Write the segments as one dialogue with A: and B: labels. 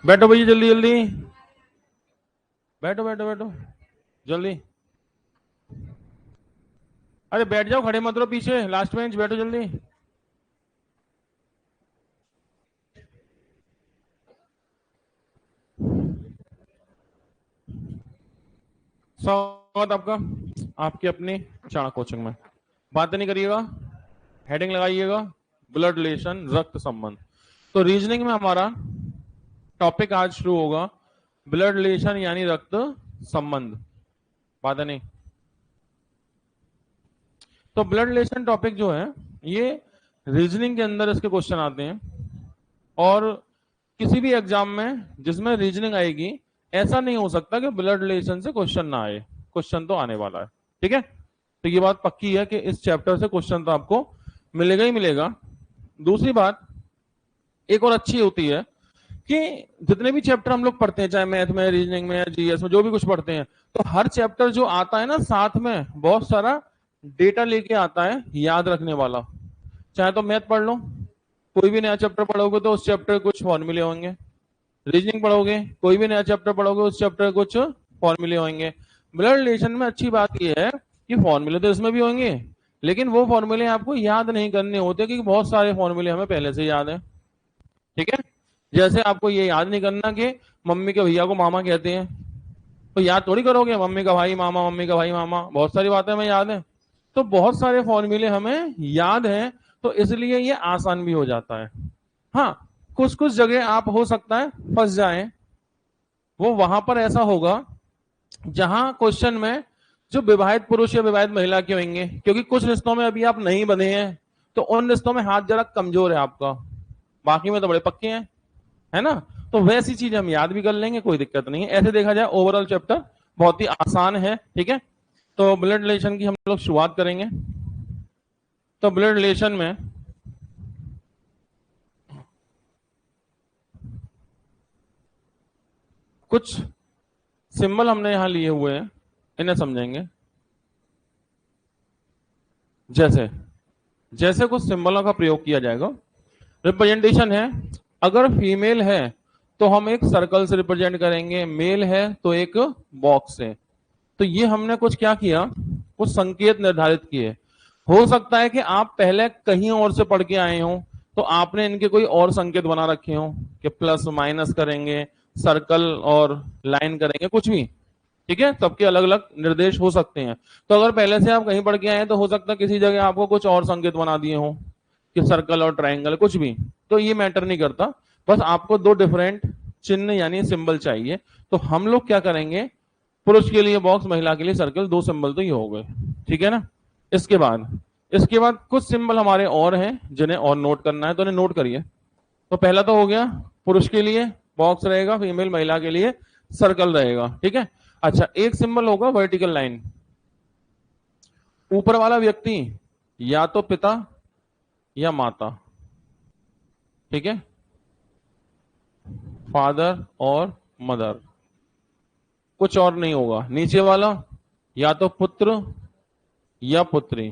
A: बैठो भैया, जल्दी जल्दी बैठो बैठो बैठो जल्दी। अरे बैठ जाओ, खड़े मत रहो, पीछे लास्ट बेंच बैठो जल्दी। स्वागत आपका आपकी अपनी चाणक्य कोचिंग में। बातें नहीं करिएगा, हेडिंग लगाइएगा ब्लड रिलेशन, रक्त संबंध। तो रीजनिंग में हमारा टॉपिक आज शुरू होगा ब्लड रिलेशन यानी रक्त संबंध। बातें नहीं। तो ब्लड रिलेशन टॉपिक जो है ये रीजनिंग के अंदर इसके क्वेश्चन आते हैं, और किसी भी एग्जाम में जिसमें रीजनिंग आएगी ऐसा नहीं हो सकता कि ब्लड रिलेशन से क्वेश्चन ना आए। क्वेश्चन तो आने वाला है, ठीक है। तो ये बात पक्की है कि इस चैप्टर से क्वेश्चन तो आपको मिलेगा ही मिलेगा। दूसरी बात एक और अच्छी होती है कि जितने भी चैप्टर हम लोग पढ़ते हैं, चाहे मैथ में, रीजनिंग में, जीएस में, जो भी कुछ पढ़ते हैं, तो हर चैप्टर जो आता है ना साथ में बहुत सारा डेटा लेके आता है याद रखने वाला। चाहे तो मैथ पढ़ लो, कोई भी नया चैप्टर पढ़ोगे तो उस चैप्टर कुछ फॉर्मूले होंगे। रीजनिंग पढ़ोगे, कोई भी नया चैप्टर पढ़ोगे उस चैप्टर कुछ फॉर्मूले होंगे। ब्लड रिलेशन में अच्छी बात यह है कि फॉर्मूले तो इसमें भी होंगे, लेकिन वो फॉर्मूले आपको याद नहीं करने होते क्योंकि बहुत सारे फॉर्मूले हमें पहले से याद है, ठीक है। जैसे आपको ये याद नहीं करना कि मम्मी के भैया को मामा कहते हैं, तो याद थोड़ी करोगे मम्मी का भाई मामा, मम्मी का भाई मामा, बहुत सारी बातें हमें याद है। तो बहुत सारे फॉर्मूले हमें याद हैं, तो इसलिए ये आसान भी हो जाता है। हाँ, कुछ कुछ जगह आप हो सकता है फंस जाएं, वो वहां पर ऐसा होगा जहां क्वेश्चन में जो विवाहित पुरुष या विवाहित महिला के होंगे, क्योंकि कुछ रिश्तों में अभी आप नहीं बंधे हैं, तो उन रिश्तों में हाथ जरा कमजोर है आपका, बाकी में तो बड़े पक्के हैं, है ना। तो वैसी चीज हम याद भी कर लेंगे, कोई दिक्कत नहीं है। ऐसे देखा जाए ओवरऑल चैप्टर बहुत ही आसान है, ठीक है। तो ब्लड रिलेशन की हम लोग शुरुआत करेंगे। तो ब्लड रिलेशन में कुछ सिंबल हमने यहां लिए हुए हैं, इन्हें समझेंगे। जैसे जैसे कुछ सिंबलों का प्रयोग किया जाएगा। रिप्रेजेंटेशन है, अगर फीमेल है तो हम एक सर्कल से रिप्रेजेंट करेंगे, मेल है तो एक बॉक्स से। तो ये हमने कुछ क्या किया, कुछ संकेत निर्धारित किए। हो सकता है कि आप पहले कहीं और से पढ़ के आए हो, तो आपने इनके कोई और संकेत बना रखे हो कि प्लस माइनस करेंगे, सर्कल और लाइन करेंगे, कुछ भी, ठीक है। सबके अलग अलग निर्देश हो सकते हैं। तो अगर पहले से आप कहीं पढ़ के आए हैं तो हो सकता है किसी जगह आपको कुछ और संकेत बना दिए हो कि सर्कल और ट्रायंगल, कुछ भी। तो ये मैटर नहीं करता, बस आपको दो डिफरेंट चिन्ह यानी सिंबल चाहिए। तो हम लोग क्या करेंगे, पुरुष के लिए बॉक्स, महिला के लिए सर्कल, दो सिंबल तो ये हो गए, ठीक है ना। इसके बाद कुछ सिंबल हमारे और हैं जिन्हें और नोट करना है, तो इन्हें नोट करिए। तो पहला तो हो गया, पुरुष के लिए बॉक्स रहेगा, फीमेल महिला के लिए सर्कल रहेगा, ठीक है। अच्छा, एक सिंबल होगा वर्टिकल लाइन। ऊपर वाला व्यक्ति या तो पिता या माता, ठीक है, फादर और मदर, कुछ और नहीं होगा। नीचे वाला या तो पुत्र या पुत्री,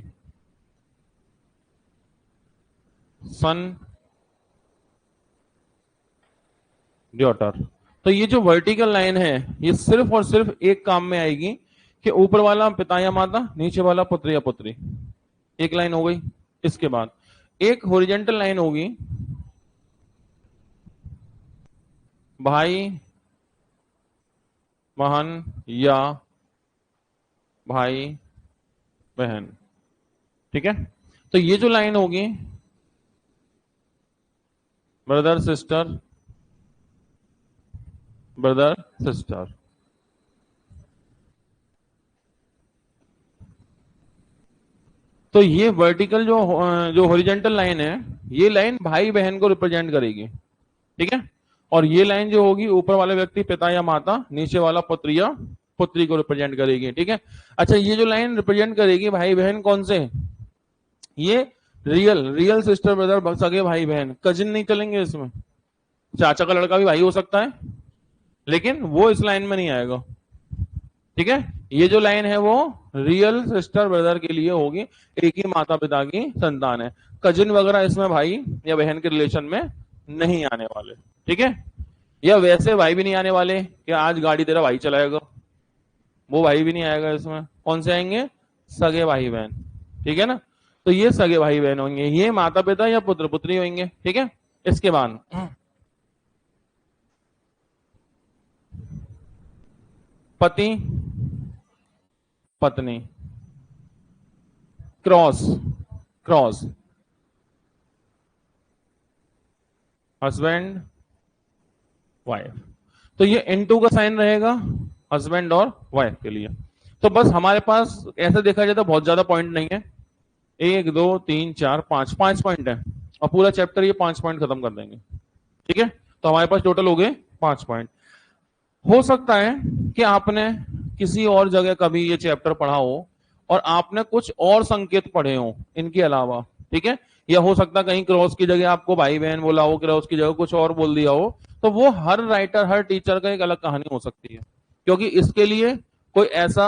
A: सन डॉटर। तो ये जो वर्टिकल लाइन है ये सिर्फ और सिर्फ एक काम में आएगी कि ऊपर वाला पिता या माता, नीचे वाला पुत्र या पुत्री। एक लाइन हो गई। इसके बाद एक हॉरिजॉन्टल लाइन होगी, भाई बहन या भाई बहन, ठीक है। तो ये जो लाइन होगी ब्रदर सिस्टर, ब्रदर सिस्टर। तो ये वर्टिकल जो जो हॉरिजॉन्टल लाइन है, ये लाइन भाई बहन को रिप्रेजेंट करेगी, ठीक है। और ये लाइन जो होगी ऊपर वाले व्यक्ति पिता या माता, नीचे वाला पुत्र या पुत्री को रिप्रेजेंट करेगी, ठीक है। अच्छा, ये जो लाइन रिप्रेजेंट करेगी भाई बहन कौन से, ये रियल सिस्टर ब्रदर, सगे भाई बहन, कजिन नहीं चलेंगे इसमें। चाचा का लड़का भी भाई हो सकता है, लेकिन वो इस लाइन में नहीं आएगा, ठीक है। ये जो लाइन है वो रियल सिस्टर ब्रदर के लिए होगी, एक ही माता पिता की संतान है। कजिन वगैरह इसमें भाई या बहन के रिलेशन में नहीं आने वाले, ठीक है। या वैसे भाई भी नहीं आने वाले कि आज गाड़ी तेरा भाई चलाएगा, वो भाई भी नहीं आएगा। इसमें कौन से आएंगे? सगे भाई बहन, ठीक है ना। तो ये सगे भाई बहन होंगे, ये माता पिता या पुत्र पुत्री होंगे, ठीक है। इसके बाद पति पत्नी, क्रॉस क्रॉस, हस्बैंड वाइफ। तो ये इनटू का साइन रहेगा हस्बैंड और वाइफ के लिए। तो बस हमारे पास ऐसे देखा जाए तो बहुत ज्यादा पॉइंट नहीं है, 1 2 3 4 5 5 पॉइंट है, और पूरा चैप्टर ये 5 पॉइंट खत्म कर देंगे, ठीक है। तो हमारे पास टोटल हो गए 5 पॉइंट। हो सकता है कि आपने किसी और जगह कभी ये चैप्टर पढ़ा हो और आपने कुछ और संकेत पढ़े हो इनके अलावा, ठीक है। या हो सकता है कहीं क्रॉस की जगह आपको भाई बहन बोला हो, क्रॉस की जगह कुछ और बोल दिया हो। तो वो हर राइटर हर टीचर का एक अलग कहानी हो सकती है, क्योंकि इसके लिए कोई ऐसा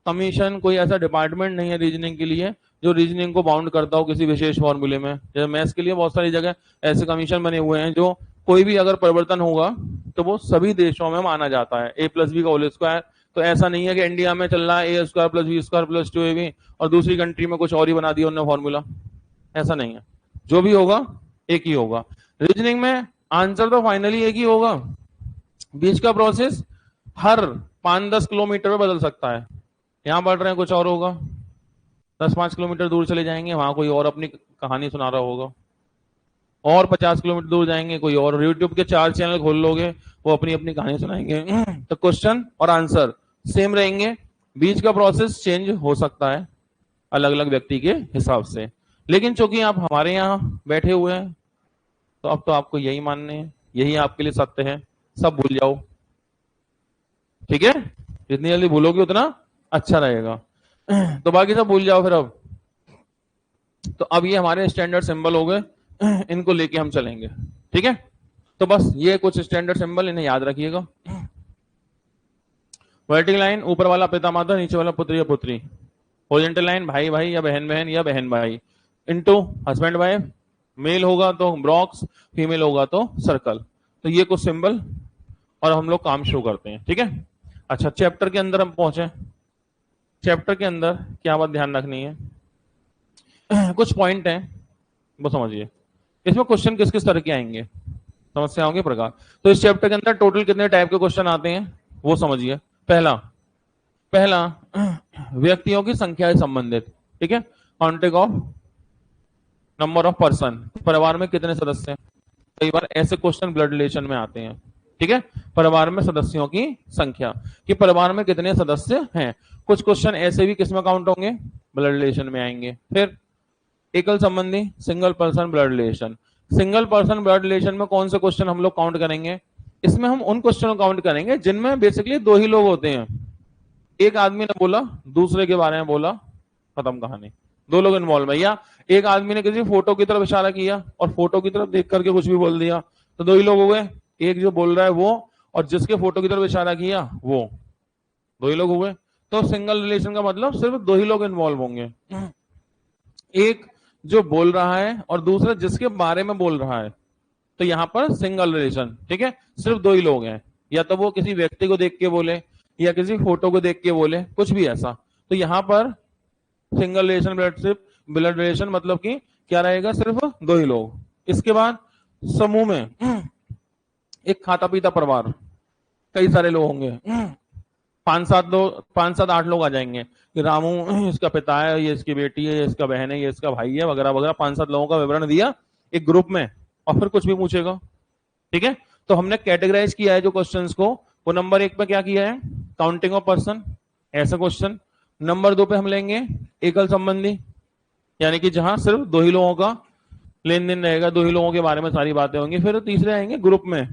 A: कमीशन, कोई ऐसा डिपार्टमेंट नहीं है रीजनिंग के लिए जो रीजनिंग को बाउंड करता हो किसी विशेष फॉर्मूले में। जैसे मैथ्स के लिए बहुत सारी जगह ऐसे कमीशन बने हुए हैं जो कोई भी अगर परिवर्तन होगा तो वो सभी देशों में माना जाता है, a प्लस बी का होल स्क्वायर। तो ऐसा नहीं है कि इंडिया में चल रहा है A square plus B square plus 2ab और दूसरी कंट्री में कुछ और ही बना दिया उन्होंने फॉर्मूला, ऐसा नहीं है। जो भी होगा एक ही होगा। रीजनिंग में आंसर तो फाइनली एक ही होगा, बीच का प्रोसेस हर 5-10 किलोमीटर में बदल सकता है। यहां बढ़ रहे हैं कुछ और होगा, 10-5 किलोमीटर दूर चले जाएंगे वहां कोई और अपनी कहानी सुना रहा होगा, और 50 किलोमीटर दूर जाएंगे कोई और, यूट्यूब के 4 चैनल खोल लोगे वो अपनी अपनी कहानी सुनाएंगे। तो क्वेश्चन और आंसर सेम रहेंगे, बीच का प्रोसेस चेंज हो सकता है अलग अलग व्यक्ति के हिसाब से। लेकिन चूंकि आप हमारे यहाँ बैठे हुए हैं तो अब तो आपको यही मानने हैं, यही आपके लिए सत्य है, सब भूल जाओ, ठीक है। जितनी जल्दी भूलोगे उतना अच्छा रहेगा। तो बाकी सब भूल जाओ फिर अब। तो अब ये हमारे स्टैंडर्ड सिंबल हो गए, इनको लेके हम चलेंगे, ठीक है। तो बस ये कुछ स्टैंडर्ड सिंबल, इन्हें याद रखिएगा। वर्टिकल लाइन ऊपर वाला पिता माता, नीचे वाला पुत्र या पुत्री। हॉरिजॉन्टल लाइन भाई भाई या बहन बहन या बहन भाई। इनटू हस्बैंड वाइफ, मेल होगा तो बॉक्स, फीमेल होगा तो सर्कल। तो ये कुछ सिंबल और हम लोग काम शुरू करते हैं, ठीक है। अच्छा, चैप्टर के अंदर हम पहुंचे। चैप्टर के अंदर क्या बात ध्यान रखनी है, कुछ पॉइंट है वो समझिए। इसमें क्वेश्चन किस किस तरह के आएंगे, समस्याओं के प्रकार। तो इस चैप्टर के अंदर टोटल कितने टाइप के क्वेश्चन आते हैं वो समझिए। पहला व्यक्तियों की संख्या से संबंधित, ठीक है। Counting of number of person, परिवार में कितने सदस्य हैं। कई बार ऐसे क्वेश्चन ब्लड रिलेशन में आते हैं, ठीक है। परिवार में सदस्यों की संख्या, कि परिवार में कितने सदस्य हैं। कुछ क्वेश्चन ऐसे भी किसमें काउंट होंगे, ब्लड रिलेशन में आएंगे। फिर एकल संबंधी, single person blood relation. Single person blood relation में कौन से क्वेश्चन हम लोग काउंट करेंगे, इसमें हम उन क्वेश्चनों को काउंट करेंगे जिनमें बेसिकली 2 ही लोग होते हैं। एक आदमी ने बोला, दूसरे के बारे में बोला, खत्म कहानी, 2 लोग इन्वॉल्व है। या एक आदमी ने किसी फोटो की तरफ इशारा किया और फोटो की तरफ देख करके कुछ भी बोल दिया, तो 2 ही लोग हो गए। एक जो बोल रहा है वो, और जिसके फोटो की तरफ इशारा किया वो, 2 ही लोग हुए। तो सिंगल रिलेशन का मतलब सिर्फ 2 ही लोग इन्वॉल्व होंगे, एक जो बोल रहा है और दूसरा जिसके बारे में बोल रहा है। तो यहां पर सिंगल रिलेशन, ठीक है, सिर्फ 2 ही लोग हैं। या तो वो किसी व्यक्ति को देख के बोले या किसी फोटो को देख के बोले, कुछ भी ऐसा। तो यहां पर सिंगल रिलेशन ब्लड रिलेशन मतलब कि क्या रहेगा, सिर्फ 2 ही लोग। इसके बाद समूह में एक खाता पीता परिवार, कई सारे लोग होंगे, 5-7 8 लोग आ जाएंगे कि रामू इसका पिता है, ये इसकी बेटी है, ये इसका बहन है, ये इसका भाई है, वगैरह वगैरह। 5-7 लोगों का विवरण दिया एक ग्रुप में, और फिर कुछ भी पूछेगा, ठीक है। तो हमने कैटेगराइज किया है जो क्वेश्चंस को, वो नंबर 1 पे क्या किया है, काउंटिंग ऑफ पर्सन, ऐसा क्वेश्चन। नंबर 2 पे हम लेंगे एकल संबंधी, यानी कि जहां सिर्फ 2 ही लोगों का लेन देन रहेगा, 2 ही लोगों के बारे में सारी बातें होंगी। फिर तीसरे आएंगे ग्रुप में,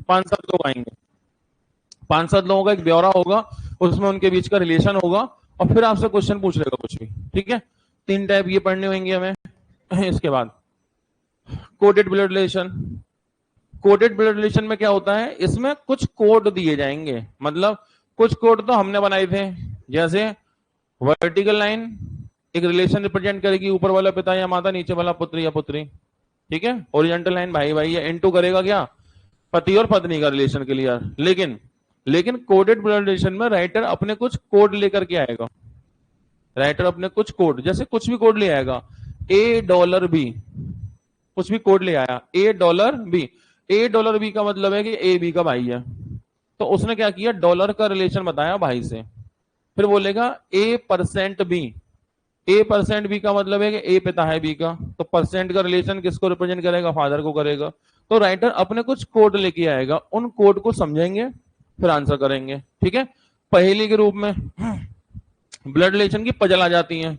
A: 5-7 लोग आएंगे, 5-7 लोगों का एक ब्यौरा होगा, उसमें उनके बीच का रिलेशन होगा, और फिर आपसे क्वेश्चन पूछ लेगा कुछ भी, ठीक है। 3 टाइप ये पढ़ने होंगे हमें। इसके बाद coded blood relation. Coded blood relation में क्या होता है, इसमें कुछ कोड दिए जाएंगे, मतलब कुछ कोड तो हमने बनाए थे। जैसे वर्टिकल लाइन एक रिलेशन रिप्रेजेंट करेगी, ऊपर वाला पिता या माता, नीचे वाला पुत्र या पुत्री, ठीक है। हॉरिजॉन्टल लाइन भाई भाई या इनटू करेगा क्या, पति और पत्नी का रिलेशन क्लियर। लेकिन लेकिन कोडेड ब्लड रिलेशन में राइटर अपने कुछ कोड लेकर के आएगा। राइटर अपने कुछ कोड, जैसे कुछ भी कोड ले आएगा, $A, कुछ भी कोड ले आया, $A, $A का मतलब है कि ए बी का भाई है। तो उसने क्या किया, डॉलर का रिलेशन बताया भाई से। फिर बोलेगा A%B, A%B का मतलब है कि ए पिता है बी का, तो परसेंट का रिलेशन किसको रिप्रेजेंट करेगा, फादर को करेगा। तो राइटर अपने कुछ कोड लेके आएगा, उन कोड को समझेंगे फिर आंसर करेंगे। ठीक है, पहेली के रूप में ब्लड रिलेशन की पजल आ जाती है,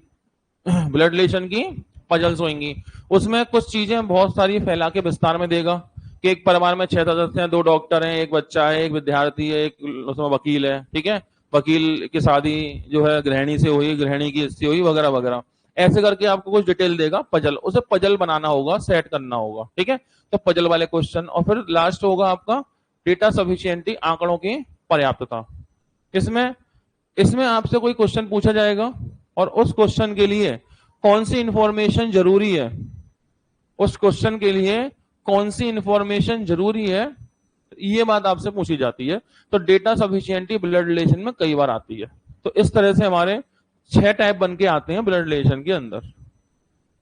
A: ब्लड रिलेशन की पजल्स होंगी। उसमें कुछ चीजें बहुत सारी फैला के विस्तार में देगा कि एक परिवार में 6 सदस्य हैं, 2 डॉक्टर हैं, एक बच्चा है, एक विद्यार्थी है, एक उसमें वकील है। ठीक है, वकील की शादी जो है गृहिणी से हुई, गृहिणी की इससे हुई, वगैरह वगैरह। ऐसे करके आपको कुछ डिटेल देगा पजल, उसे पजल बनाना होगा, सेट करना होगा। ठीक है, तो पजल वाले क्वेश्चन। और फिर लास्ट होगा आपका डेटा सफिशिएंटी, आंकड़ों की पर्याप्तता। इसमें इसमें आपसे कोई क्वेश्चन पूछा जाएगा और उस क्वेश्चन के लिए कौन सी इंफॉर्मेशन जरूरी है, उस क्वेश्चन के लिए कौन सी इंफॉर्मेशन जरूरी है, ये बात आपसे पूछी जाती है। तो डेटा सफिशिएंटी ब्लड रिलेशन में कई बार आती है। तो इस तरह से हमारे 6 टाइप बन के आते हैं ब्लड रिलेशन के अंदर।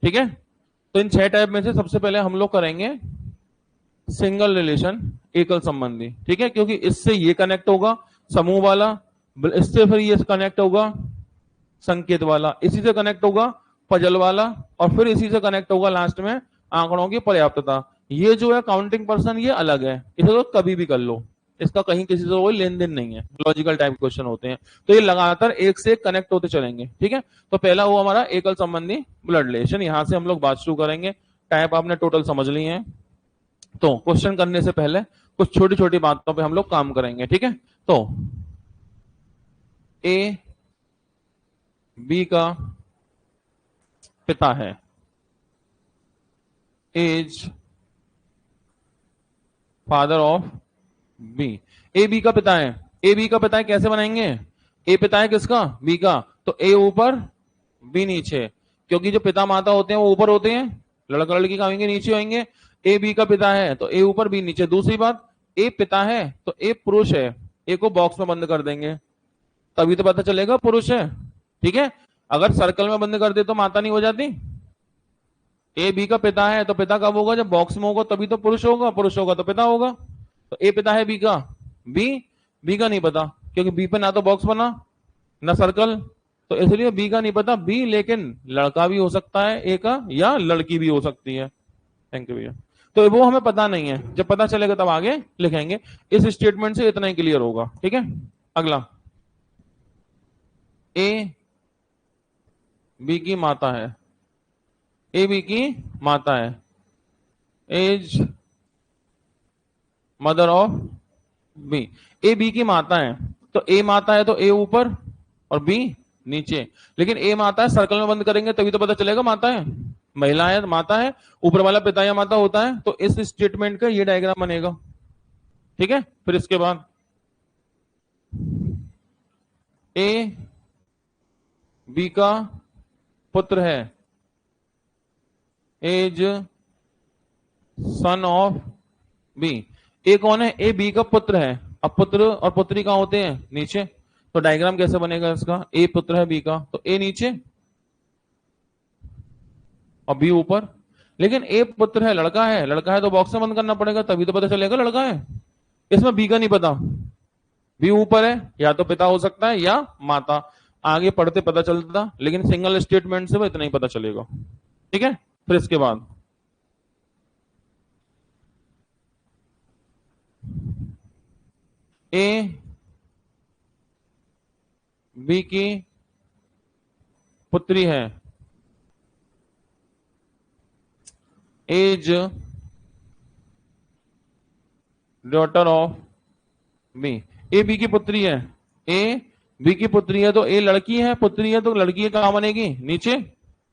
A: ठीक है, तो इन 6 टाइप में से सबसे पहले हम लोग करेंगे सिंगल रिलेशन, एकल संबंधी। ठीक है, क्योंकि इससे ये कनेक्ट होगा समूह वाला, इससे फिर ये कनेक्ट होगा संकेत वाला, इसी से कनेक्ट होगा पजल वाला, और फिर इसी से कनेक्ट होगा लास्ट में आंकड़ों की पर्याप्तता। ये जो है काउंटिंग पर्सन, ये अलग है, इसे तो कभी भी कर लो, इसका कहीं किसी से कोई लेन देन नहीं है, लॉजिकल टाइप क्वेश्चन होते हैं। तो ये लगातार एक से एक कनेक्ट होते चलेंगे। ठीक है, तो पहला वो हमारा एकल संबंधी ब्लड रिलेशन, यहां से हम लोग बात शुरू करेंगे। टाइप आपने टोटल समझ ली है। तो क्वेश्चन करने से पहले कुछ छोटी छोटी बातों पे हम लोग काम करेंगे। ठीक है, तो ए बी का पिता है, as father of B. A B का पिता है, ए बी का पिता है, कैसे बनाएंगे, ए पिता है किसका, बी का, तो ए ऊपर बी नीचे, क्योंकि जो पिता माता होते हैं वो ऊपर होते हैं, लड़का लड़की का होंगे नीचे होंगे। ए बी का पिता है तो ए ऊपर बी नीचे। दूसरी बात, ए पिता है तो ए पुरुष है, ए को बॉक्स में बंद कर देंगे तभी तो पता चलेगा पुरुष है। ठीक है, अगर सर्कल में बंद कर दे तो माता नहीं हो जाती। ए बी का पिता है तो पिता कब होगा, जब बॉक्स में होगा तभी तो पुरुष होगा, पुरुष होगा तो पिता होगा। तो ए पिता है बी का, बी बी का नहीं पता, क्योंकि बी पे ना तो बॉक्स बना ना सर्कल, तो इसलिए बी का नहीं पता। बी लेकिन लड़का भी हो सकता है ए का, या लड़की भी हो सकती है। थैंक यू भैया। तो वो हमें पता नहीं है, जब पता चलेगा तब आगे लिखेंगे। इस स्टेटमेंट से इतना ही क्लियर होगा। ठीक है, अगला, ए बी की माता है, ए बी की माता है, as mother of B. A B की माता है, तो ए माता है तो ए ऊपर और बी नीचे, लेकिन ए माता है, सर्कल में बंद करेंगे तभी तो पता चलेगा माता है, महिला है माता है, ऊपर वाला पिता या माता होता है। तो इस स्टेटमेंट का ये डायग्राम बनेगा। ठीक है, फिर इसके बाद ए बी का पुत्र है, एज सन ऑफ बी। ए कौन है, ए बी का पुत्र है। अब पुत्र और पुत्री कहां होते हैं, नीचे। तो डायग्राम कैसे बनेगा इसका, ए पुत्र है बी का तो ए नीचे और बी ऊपर। लेकिन ए पुत्र है, लड़का है, लड़का है तो बॉक्स में बंद करना पड़ेगा तभी तो पता चलेगा लड़का है। इसमें बी का नहीं पता, बी ऊपर है, या तो पिता हो सकता है या माता, आगे पढ़ते पता चलता, लेकिन सिंगल स्टेटमेंट से वो इतना ही पता चलेगा। ठीक है, फिर इसके बाद ए बी की पुत्री है, as daughter of B. A B की पुत्री है, ए बी की पुत्री है तो ए लड़की है, पुत्री है तो लड़की कहां बनेगी, नीचे,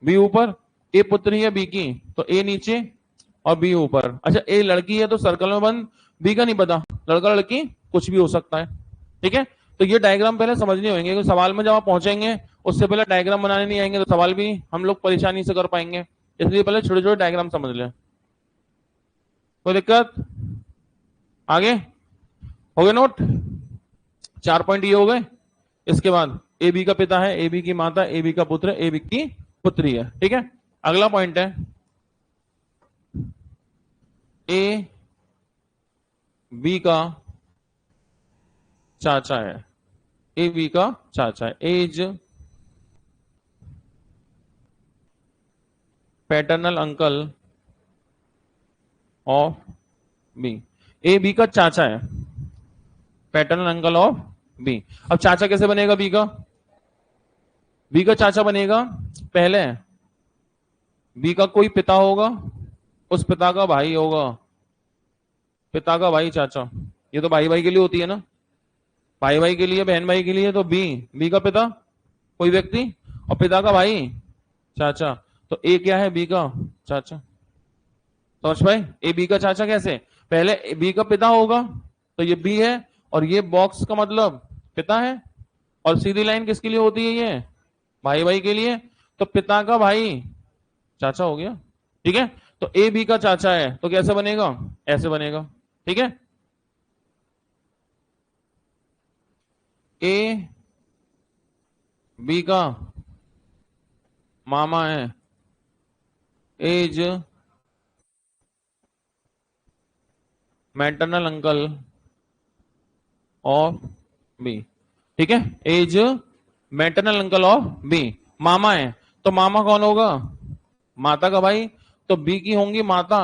A: बी ऊपर। ए पुत्री है बी की तो ए नीचे और बी ऊपर। अच्छा, ए लड़की है तो सर्कल में बंद, बी का नहीं पता, लड़का लड़की कुछ भी हो सकता है। ठीक है, तो ये डायग्राम पहले समझने होंगे, क्योंकि सवाल में जब आप पहुंचेंगे उससे पहले डायग्राम बनाने नहीं आएंगे तो सवाल भी हम लोग परेशानी से कर पाएंगे, इसलिए पहले छोटे छोटे डायग्राम समझ लें। कोई दिक्कत, आगे हो गए नोट, 4 पॉइंट ये हो गए। इसके बाद ए बी का पिता है, ए बी की माता, ए बी का पुत्र, ए बी की पुत्री है। ठीक है, अगला पॉइंट है ए बी का चाचा है, ए बी का चाचा है, as paternal uncle of B. A B का चाचा है, पैटर्नल अंकल ऑफ बी। अब चाचा कैसे बनेगा बी का? बी का चाचा बनेगा, पहले बी का कोई पिता होगा, उस पिता का भाई होगा, पिता का भाई चाचा। ये तो भाई भाई के लिए होती है ना, भाई भाई के लिए, बहन भाई के लिए। तो बी का पिता कोई व्यक्ति और पिता का भाई चाचा। तो ए क्या है? बी का चाचा। समझ भाई, ए बी का चाचा कैसे? पहले बी का पिता होगा तो ये बी है, और ये बॉक्स का मतलब पिता है, और सीधी लाइन किसके लिए होती है? ये भाई भाई के लिए। तो पिता का भाई चाचा हो गया। ठीक है, तो ए बी का चाचा है तो कैसे बनेगा? ऐसे बनेगा। ठीक है, ए बी का मामा है, as maternal uncle of B. ठीक है, as maternal uncle of B. मामा है तो मामा कौन होगा? माता का भाई। तो बी की होंगी माता,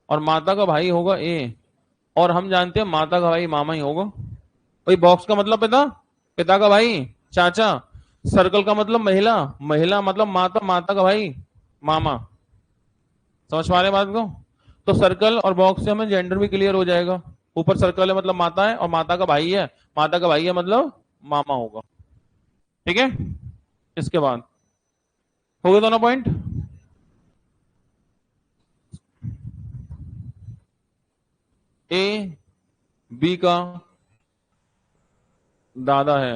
A: और माता का भाई होगा ए, और हम जानते हैं माता का भाई मामा ही होगा। भाई बॉक्स का मतलब पिता, पिता का भाई चाचा, सर्कल का मतलब महिला, महिला मतलब माता, माता का भाई मामा। समझ पा रहे बात को? तो सर्कल और बॉक्स से हमें जेंडर भी क्लियर हो जाएगा। ऊपर सर्कल है मतलब माता है, और माता का भाई है, माता का भाई है मतलब मामा होगा। ठीक है, इसके बाद हो गए दोनों पॉइंट। ए बी का दादा है,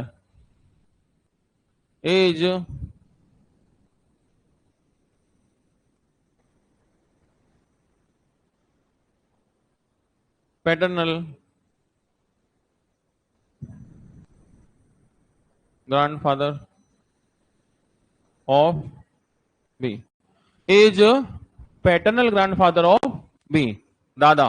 A: as paternal grandfather of B. As paternal grandfather of B. दादा,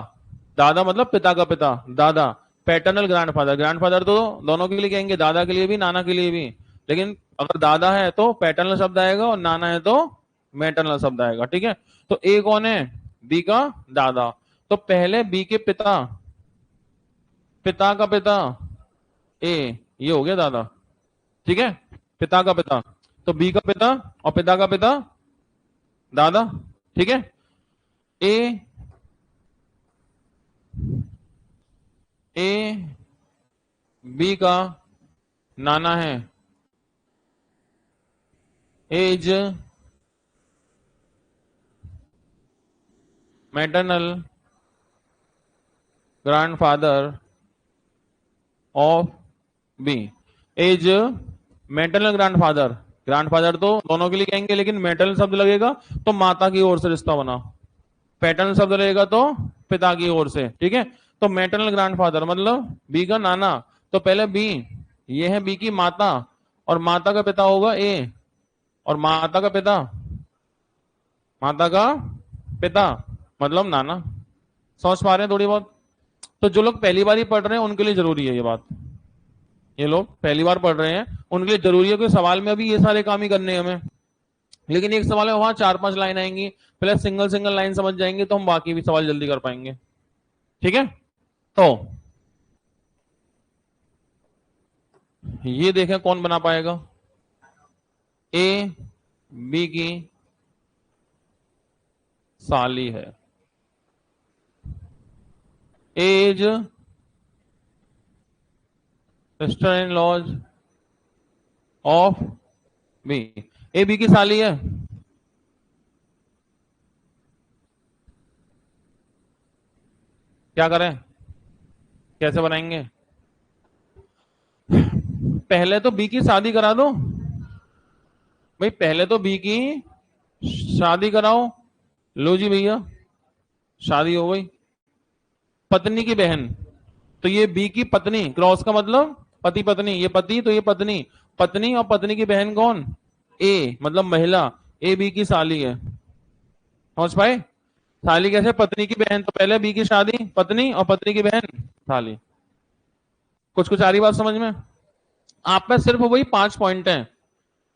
A: दादा मतलब पिता का पिता, दादा। पैटर्नल ग्रैंडफादर, ग्रैंडफादर तो दोनों के लिए कहेंगे, दादा के लिए भी नाना के लिए भी। लेकिन अगर दादा है तो पैटर्नल शब्द आएगा, और नाना है तो मैटरनल शब्द आएगा। ठीक है, तो ए कौन है? बी का दादा। तो पहले बी के पिता, पिता का पिता ए, ये हो गया दादा। ठीक है, पिता का पिता, तो बी का पिता और पिता का पिता दादा। ठीक है, ए ए बी का नाना है, as maternal grandfather of B. As maternal grandfather, grandfather तो दोनों के लिए कहेंगे, लेकिन मैटरनल शब्द लगेगा तो माता की ओर से रिश्ता बना, पैटर्नल शब्द लगेगा तो पिता की ओर से। ठीक है, तो मैटरनल ग्रैंडफादर मतलब बी का नाना। तो पहले बी, ये है बी की माता, और माता का पिता होगा ए, और माता का पिता, माता का पिता मतलब नाना। समझ पा रहे हैं थोड़ी बहुत? तो जो लोग पहली बार ही पढ़ रहे हैं उनके लिए जरूरी है ये बात। ये लोग पहली बार पढ़ रहे हैं उनके लिए जरूरी है कि सवाल में अभी ये सारे काम ही करने हैं हमें, लेकिन एक सवाल है वहां 4-5 लाइन आएंगी, पहले सिंगल सिंगल लाइन समझ जाएंगे तो हम बाकी भी सवाल जल्दी कर पाएंगे। ठीक है, तो ये देखें कौन बना पाएगा। ए बी की साली है, as sister in laws of B. A B की साली है, क्या करें, कैसे बनाएंगे? पहले तो बी की शादी करा दो भाई, पहले तो बी की शादी कराओ। लो जी भैया, शादी हो गई। पत्नी की बहन, तो ये बी की पत्नी, क्रॉस का मतलब पति पत्नी, ये पति तो ये पत्नी, पत्नी और पत्नी की बहन कौन, ए मतलब महिला, ए बी की साली है। समझ पाए? साली कैसे, पत्नी की बहन, तो पहले बी की शादी पत्नी और पत्नी की बहन साली। कुछ कुछ आ रही बात समझ में? आप में सिर्फ वही 5 पॉइंट हैं,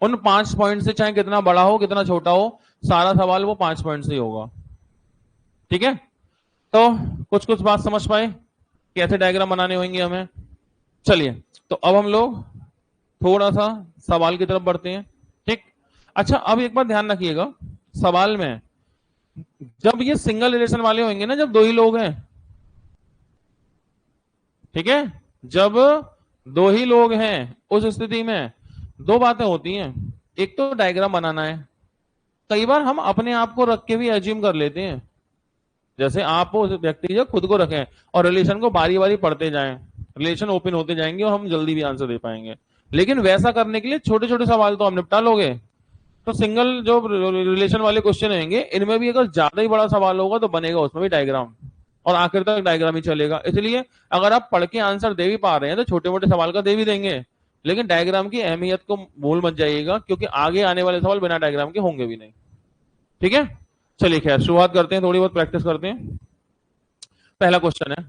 A: उन 5 पॉइंट से चाहे कितना बड़ा हो कितना छोटा हो, सारा सवाल वो 5 पॉइंट से ही होगा। ठीक है, तो कुछ कुछ बात समझ पाए कैसे डायग्राम बनाने होंगे हमें? चलिए, तो अब हम लोग थोड़ा सा सवाल की तरफ बढ़ते हैं। ठीक, अच्छा अब एक बात ध्यान रखिएगा, सवाल में जब ये सिंगल रिलेशन वाले होंगे ना, जब दो ही लोग हैं, ठीक है, जब दो ही लोग हैं उस स्थिति में दो बातें होती हैं। एक तो डायग्राम बनाना है, कई बार हम अपने आप को रख के भी एज्यूम कर लेते हैं, जैसे आप उस व्यक्ति जो खुद को रखें और रिलेशन को बारी बारी पढ़ते जाएं, रिलेशन ओपन होते जाएंगे और हम जल्दी भी आंसर दे पाएंगे। लेकिन वैसा करने के लिए छोटे छोटे सवाल तो हम निपटा लोगे। तो सिंगल जो रिलेशन वाले क्वेश्चन होंगे इनमें भी अगर ज्यादा ही बड़ा सवाल होगा तो बनेगा उसमें भी डायग्राम, और आखिर तक डायग्राम ही चलेगा। इसलिए अगर आप पढ़ के आंसर दे भी पा रहे हैं तो छोटे मोटे सवाल का दे भी देंगे, लेकिन डायग्राम की अहमियत को भूल मत जाइएगा, क्योंकि आगे आने वाले सवाल बिना डायग्राम के होंगे भी नहीं। ठीक है, चलिए खैर शुरुआत करते हैं, थोड़ी बहुत प्रैक्टिस करते हैं। पहला क्वेश्चन है,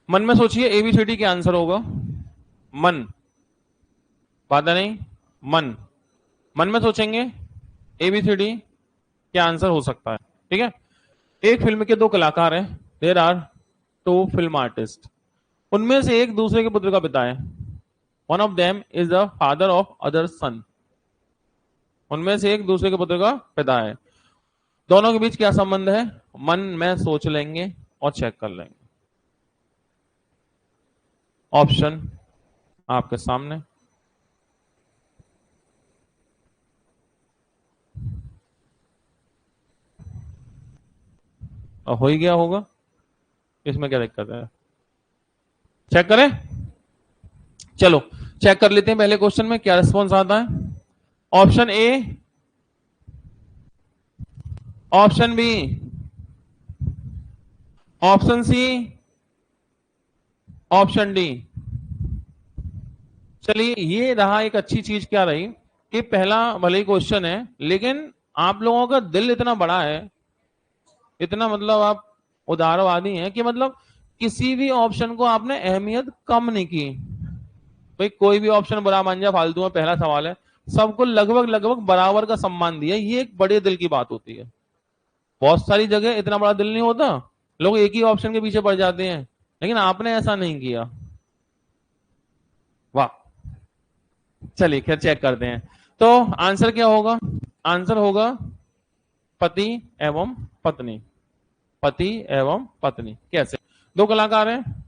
A: मन में सोचिए एबीसीडी क्या आंसर होगा। मन, बाधा नहीं, मन मन में सोचेंगे एबीसीडी क्या आंसर हो सकता है। ठीक है, एक फिल्म के दो कलाकार हैं, there are two film artist, उनमें से एक दूसरे के पुत्र का पिता है, one of them is the father of other son, उनमें से एक दूसरे के पुत्र का पिता है, दोनों के बीच क्या संबंध है? मन में सोच लेंगे और चेक कर लेंगे। ऑप्शन आपके सामने, और हो ही गया होगा, इसमें क्या दिक्कत है? चेक करें, चलो चेक कर लेते हैं पहले क्वेश्चन में क्या रिस्पॉन्स आता है। Option A, option B, option C, option D. चलिए, ये रहा एक अच्छी चीज क्या रही कि पहला भले ही क्वेश्चन है, लेकिन आप लोगों का दिल इतना बड़ा है, इतना मतलब आप उदारवादी हैं कि मतलब किसी भी ऑप्शन को आपने अहमियत कम नहीं की। भाई कोई भी ऑप्शन बुरा मान जाए फालतू में, पहला सवाल है, सबको लगभग लगभग बराबर का सम्मान दिया, ये एक बड़े दिल की बात होती है। बहुत सारी जगह इतना बड़ा दिल नहीं होता, लोग एक ही ऑप्शन के पीछे पड़ जाते हैं, लेकिन आपने ऐसा नहीं किया। वाह, चलिए खैर चेक करते हैं। तो आंसर क्या होगा? आंसर होगा पति एवं पत्नी, पति एवं पत्नी। कैसे? दो कलाकार हैं,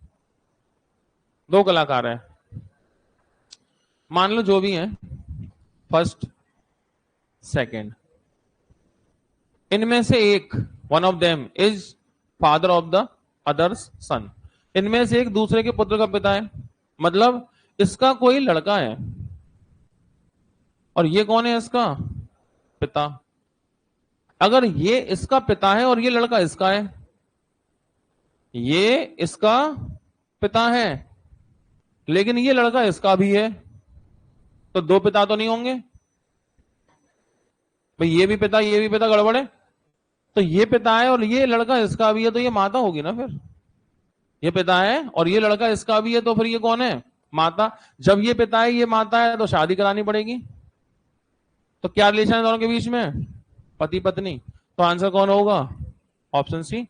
A: दो कलाकार हैं, मान लो जो भी हैं, फर्स्ट सेकंड, इनमें से एक, one of them is father of the other's son, इनमें से एक दूसरे के पुत्र का पिता है, मतलब इसका कोई लड़का है और ये कौन है? इसका पिता। अगर ये इसका पिता है और ये लड़का इसका है, ये इसका पिता है लेकिन ये लड़का इसका भी है, तो दो पिता तो नहीं होंगे भाई, ये भी पिता ये भी पिता, गड़बड़ है। तो ये पिता है और ये लड़का इसका भी है, तो ये माता होगी ना फिर। ये पिता है और ये लड़का इसका भी है, तो फिर ये कौन है? माता। जब ये पिता है ये माता है, तो शादी करानी पड़ेगी। तो क्या रिलेशन है दोनों के बीच में? पति पत्नी। तो आंसर कौन होगा? Option C.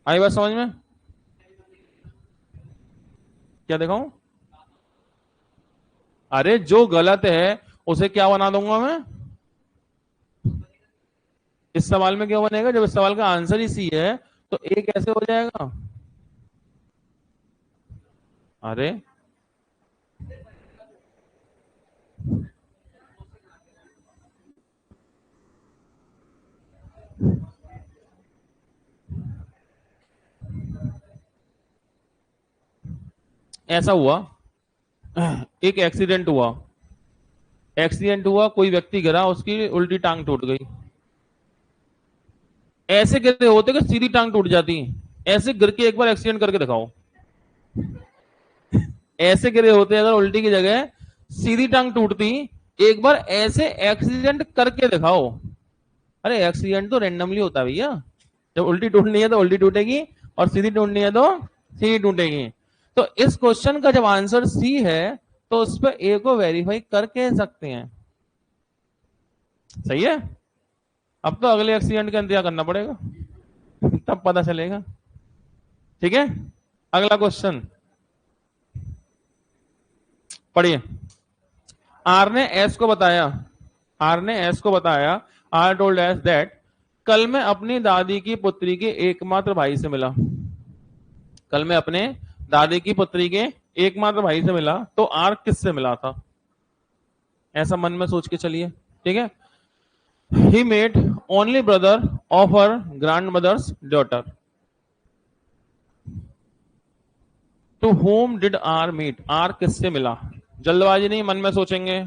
A: आई बात समझ में? क्या दिखाऊं? अरे जो गलत है उसे क्या बना दूंगा मैं? इस सवाल में क्या बनेगा? जब इस सवाल का आंसर ही सी है तो ए कैसे हो जाएगा? अरे ऐसा हुआ, एक एक्सीडेंट हुआ, एक्सीडेंट हुआ, कोई व्यक्ति गिरा, उसकी उल्टी टांग टूट गई। ऐसे गिरे होते कि सीधी टांग टूट जाती? ऐसे गिर के एक बार एक्सीडेंट करके दिखाओ। ऐसे गिरे होते अगर उल्टी की जगह सीधी टांग टूटती, एक बार ऐसे एक्सीडेंट करके दिखाओ। अरे एक्सीडेंट तो रेंडमली होता है भैया, जब उल्टी टूटनी है तो उल्टी टूटेगी और सीधी टूटनी है तो सीधी टूटेगी। तो इस क्वेश्चन का जब आंसर सी है तो उस पर ए को वेरीफाई करके सकते हैं। सही है। अब तो अगले एक्सीडेंट का इंतजार करना पड़ेगा, तब पता चलेगा। ठीक है, अगला क्वेश्चन पढ़िए। आर ने एस को बताया, आर ने एस को बताया, आर टोल्ड एस दैट कल मैं अपनी दादी की पुत्री के एकमात्र भाई से मिला। कल मैं अपने दादी की पुत्री के एकमात्र भाई से मिला, तो आर किससे मिला था? ऐसा मन में सोच के चलिए। ठीक है। He met only brother of her grandmother's daughter. To whom did R meet? R किससे मिला? जल्दबाजी नहीं, मन में सोचेंगे।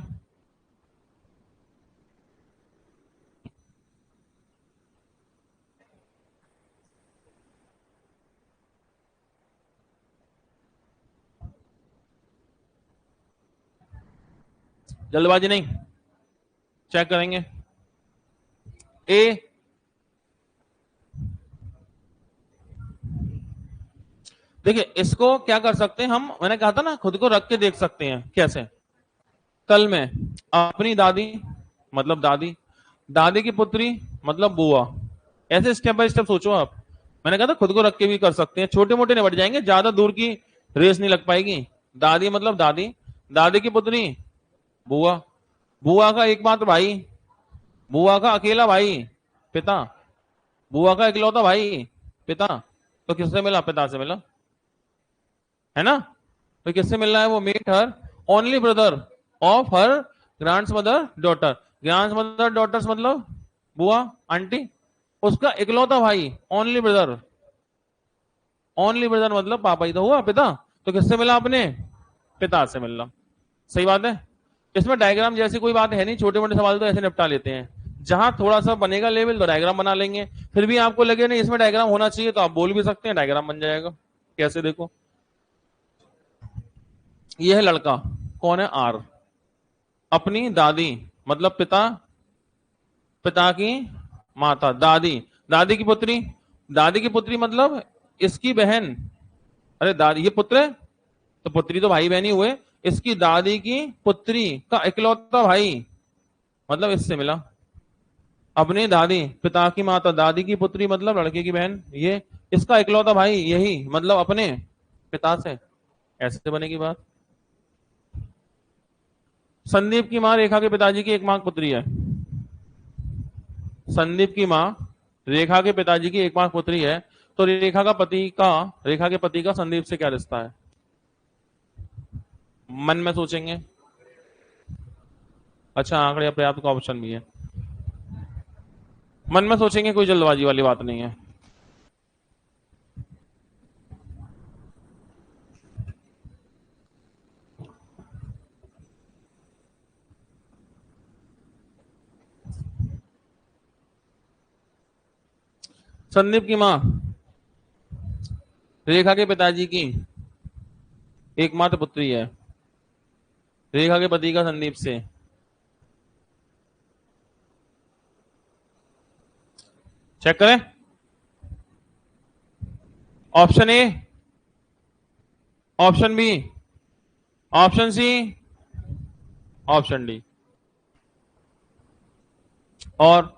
A: जल्दबाजी नहीं, चेक करेंगे। ए, देखिए इसको क्या कर सकते हैं हम, मैंने कहा था ना खुद को रख के देख सकते हैं। कैसे? कल मैं अपनी दादी मतलब दादी, दादी की पुत्री मतलब बुआ। ऐसे स्टेप बाय स्टेप सोचो आप। मैंने कहा था खुद को रख के भी कर सकते हैं, छोटे मोटे निपट जाएंगे, ज्यादा दूर की रेस नहीं लग पाएगी। दादी मतलब दादी, दादी की पुत्री बुआ, बुआ का एकमात्र भाई, बुआ का अकेला भाई पिता, बुआ का इकलौता भाई पिता। तो किससे मिला? पिता से मिला, है ना? तो किससे मिल रहा है? वो met her only brother of her grands mother daughter. Grands mother daughters मतलब बुआ, आंटी, उसका इकलौता भाई ओनली ब्रदर। ओनली ब्रदर मतलब पापा ही तो हुआ, पिता। तो किससे मिला? अपने पिता से मिल रहा। सही बात है। इसमें डायग्राम जैसी कोई बात है नहीं, छोटे मोटे सवाल तो ऐसे निपटा लेते हैं। जहां थोड़ा सा बनेगा लेवल तो डायग्राम बना लेंगे। फिर भी आपको लगे नहीं इसमें डायग्राम होना चाहिए तो आप बोल भी सकते हैं, डायग्राम बन जाएगा। कैसे? देखो, ये है लड़का, कौन है? आर। अपनी दादी मतलब पिता, पिता की माता दादी, दादी की पुत्री, दादी की पुत्री मतलब इसकी बहन। अरे दादी, ये पुत्र है तो पुत्री तो भाई बहन ही हुए। इसकी दादी की पुत्री का इकलौता भाई मतलब इससे मिला। अपनी दादी, पिता की माता, दादी की पुत्री मतलब लड़के की बहन, ये इसका इकलौता भाई, यही मतलब अपने पिता से। ऐसे बनेगी बात। संदीप की मां रेखा के पिताजी की एकमात्र पुत्री है। संदीप की मां रेखा के पिताजी की एकमात्र पुत्री है, तो रेखा के पति का संदीप से क्या रिश्ता है? मन में सोचेंगे। अच्छा, आंकड़े पर्याप्त का ऑप्शन भी है। मन में सोचेंगे, कोई जल्दबाजी वाली बात नहीं है। संदीप की मां रेखा के पिताजी की एकमात्र पुत्री है, रेखा के पति का संदीप से। चेक करें। Option A, option B, option C, option D. और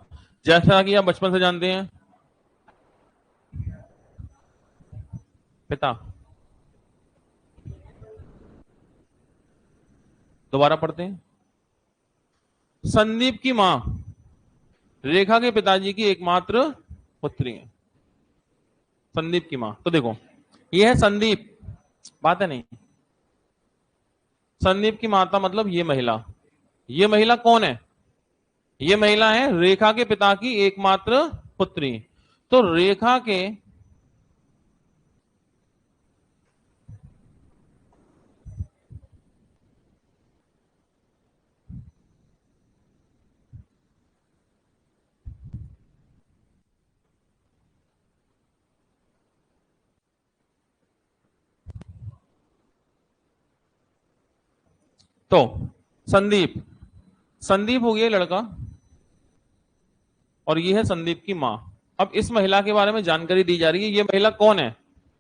A: जैसा कि आप बचपन से जानते हैं, पिता। दोबारा पढ़ते हैं। संदीप की मां रेखा के पिताजी की एकमात्र पुत्री है। संदीप की मां, तो देखो ये है संदीप, बात है नहीं। संदीप की माता मतलब ये महिला, ये महिला कौन है? ये महिला है रेखा के पिता की एकमात्र पुत्री। तो रेखा के, तो संदीप, संदीप हो गया लड़का और ये है संदीप की मां। अब इस महिला के बारे में जानकारी दी जा रही है। ये महिला कौन है?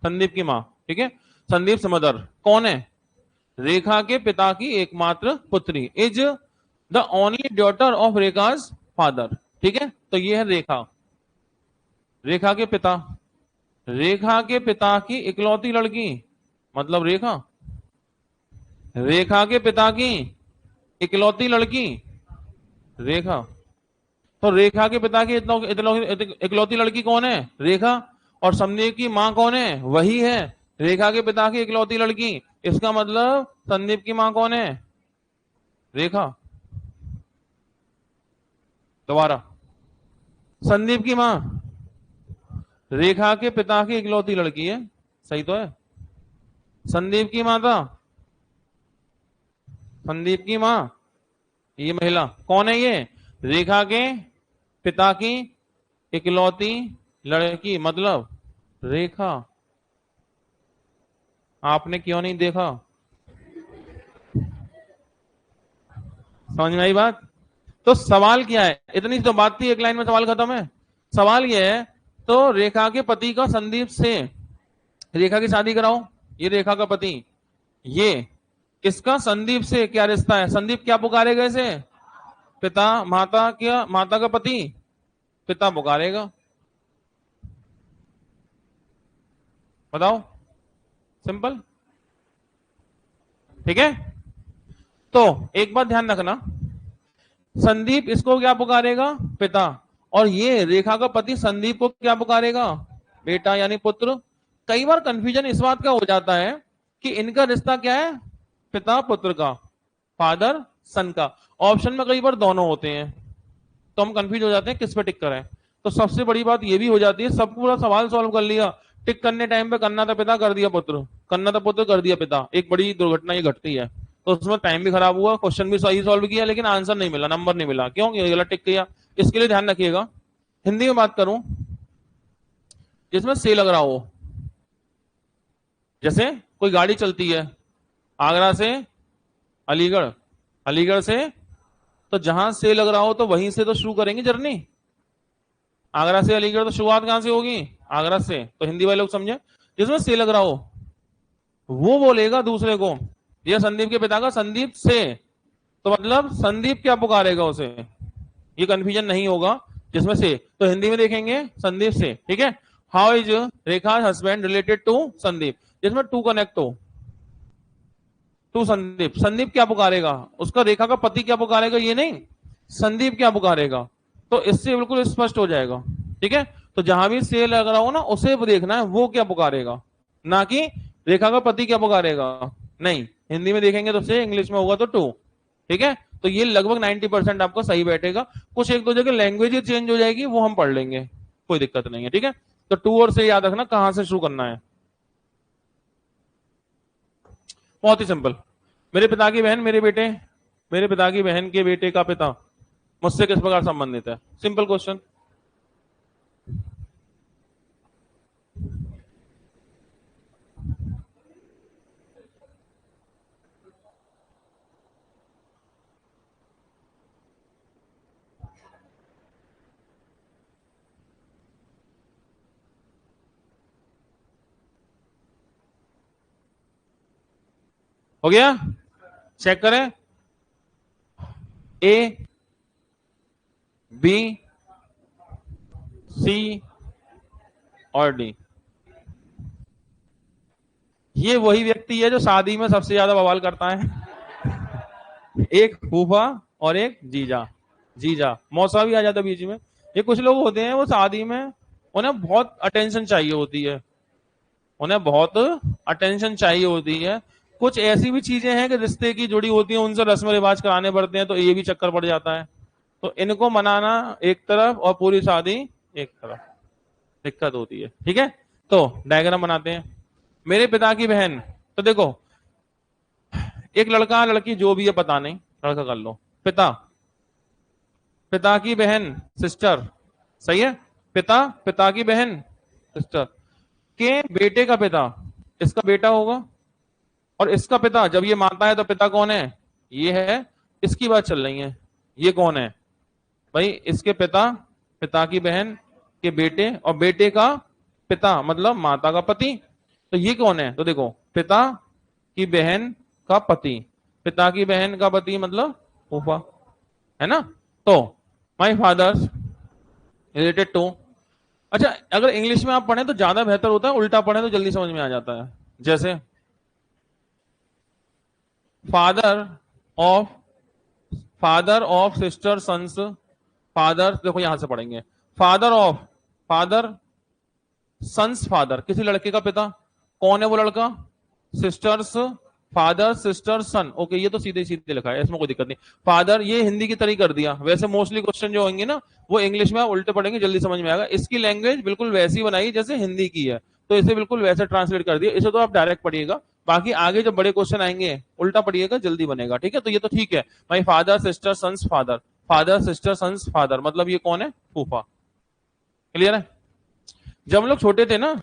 A: संदीप की मां, ठीक है। संदीप मदर कौन है? रेखा के पिता की एकमात्र पुत्री, is the only daughter of Rekha's father, ठीक है। तो ये है रेखा, रेखा के पिता, रेखा के पिता की इकलौती लड़की, मतलब रेखा, रेखा के पिता की इकलौती लड़की रेखा। तो रेखा के पिता की इकलौती लड़की कौन है? रेखा। और संदीप की मां कौन है? वही है, रेखा के पिता की इकलौती लड़की। इसका मतलब संदीप की मां कौन है? रेखा। दोबारा, संदीप की मां रेखा के पिता की इकलौती लड़की है, सही तो है। संदीप की माता, संदीप की मां, ये महिला कौन है? ये रेखा के पिता की इकलौती लड़की, मतलब रेखा। आपने क्यों नहीं देखा? समझ में आई बात? तो सवाल क्या है? इतनी तो बात थी, एक लाइन में सवाल खत्म है। सवाल यह है, तो रेखा के पति का संदीप से रेखा की शादी कराओ, ये रेखा का पति, ये इसका संदीप से क्या रिश्ता है? संदीप क्या पुकारेगा इसे? पिता। माता क्या? माता का पति पिता पुकारेगा। बताओ, सिंपल, ठीक है। तो एक बात ध्यान रखना, संदीप इसको क्या पुकारेगा? पिता। और ये रेखा का पति संदीप को क्या पुकारेगा? बेटा यानी पुत्र। कई बार कंफ्यूजन इस बात का हो जाता है कि इनका रिश्ता क्या है, पिता पुत्र का, फादर सन का। ऑप्शन में कई बार दोनों होते हैं, तो हम कंफ्यूज हो जाते हैं किस पे टिक करें। तो सबसे बड़ी बात ये भी हो जाती है, सब पूरा सवाल सॉल्व कर लिया, टिक करने टाइम पे करना था पिता, कर दिया पुत्र, करना था पुत्र, कर दिया पिता, एक बड़ी दुर्घटना ये घटती है। तो उसमें टाइम भी खराब हुआ, क्वेश्चन भी सही सॉल्व किया, लेकिन आंसर नहीं मिला, नंबर नहीं मिला। क्यों? ये गलत टिक किया। इसके लिए ध्यान रखिएगा, हिंदी में बात करूं जिसमें से लग रहा हो, जैसे कोई गाड़ी चलती है आगरा से अलीगढ़, अलीगढ़ से, तो जहां से लग रहा हो तो वहीं से तो शुरू करेंगे जर्नी। आगरा से अलीगढ़, तो शुरुआत कहां से होगी? आगरा से। तो हिंदी वाले लोग समझे, जिसमें से लग रहा हो वो बोलेगा दूसरे को, ये संदीप के पिता का संदीप से, तो मतलब संदीप क्या पुकारेगा उसे, ये कंफ्यूजन नहीं होगा जिसमें से। तो हिंदी में देखेंगे संदीप से, ठीक है। How is Rekha husband related to Sandeep, जिसमें टू कनेक्ट हो, टू संदीप। संदीप क्या पुकारेगा? उसका रेखा का पति क्या पुकारेगा, ये नहीं, संदीप क्या पुकारेगा। तो इससे बिल्कुल स्पष्ट हो जाएगा, ठीक है। तो जहां भी से लग रहा हो ना, उसे देखना है वो क्या पुकारेगा, ना कि रेखा का पति क्या पुकारेगा। नहीं, हिंदी में देखेंगे तो से, इंग्लिश में होगा तो टू, ठीक है। तो ये लगभग 90% आपको सही बैठेगा। कुछ एक दो जगह लैंग्वेज चेंज हो जाएगी, वो हम पढ़ लेंगे, कोई दिक्कत नहीं है, ठीक है। तो टू और से याद रखना कहां से शुरू करना है। बहुत ही सिंपल, मेरे पिता की बहन मेरे बेटे, मेरे पिता की बहन के बेटे का पिता मुझसे किस प्रकार संबंधित है? Simple question. हो गया? चेक करें, ए बी सी और डी। ये वही व्यक्ति है जो शादी में सबसे ज्यादा बवाल करता है। एक फूफा और एक जीजा, जीजा मौसा भी आ जाता बीच में। ये कुछ लोग होते हैं, वो शादी में उन्हें बहुत अटेंशन चाहिए होती है, उन्हें बहुत अटेंशन चाहिए होती है। कुछ ऐसी भी चीजें हैं कि रिश्ते की जुड़ी होती हैं, उनसे रस्म रिवाज कराने पड़ते हैं, तो ये भी चक्कर पड़ जाता है। तो इनको मनाना एक तरफ और पूरी शादी एक तरफ, दिक्कत होती है, ठीक है। तो डायग्राम बनाते हैं। मेरे पिता की बहन, तो देखो एक लड़का लड़की जो भी है पता नहीं, लड़का कर लो, पिता, पिता की बहन सिस्टर, सही है। पिता, पिता की बहन सिस्टर के बेटे का पिता, इसका बेटा होगा। और इसका पिता, जब ये माता है तो पिता कौन है? ये है, इसकी बात चल रही है। ये कौन है भाई? इसके पिता, पिता की बहन के बेटे, और बेटे का पिता मतलब माता का पति। तो ये कौन है? तो देखो, पिता की बहन का पति, पिता की बहन का पति मतलब फूफा, है ना? तो माई फादर्स रिलेटेड टू, अच्छा अगर इंग्लिश में आप पढ़े तो ज्यादा बेहतर होता है, उल्टा पढ़े तो जल्दी समझ में आ जाता है। जैसे father of, father of sister sons, father, देखो यहां से पढ़ेंगे, father of, father sons father, किसी लड़के का पिता, कौन है वो लड़का? Sisters father, sister son, okay ये तो सीधे सीधे लिखा है, इसमें कोई दिक्कत नहीं। फादर ये हिंदी की तरह कर दिया, वैसे मोस्टली क्वेश्चन जो होंगे ना वो इंग्लिश में उल्टे पढ़ेंगे, जल्दी समझ में आएगा। इसकी लैंग्वेज बिल्कुल वैसी बनाई जैसे हिंदी की है, तो इसे बिल्कुल वैसे ट्रांसलेट कर दिया, इसे तो आप डायरेक्ट पढ़िएगा, बाकी आगे जब बड़े क्वेश्चन आएंगे उल्टा पढ़िएगा, जल्दी बनेगा। ठीक है, तो ये तो ठीक है, my father sister sons father, father sister sons father मतलब ये कौन है? फूफा। क्लियर है? जब हम लोग छोटे थे ना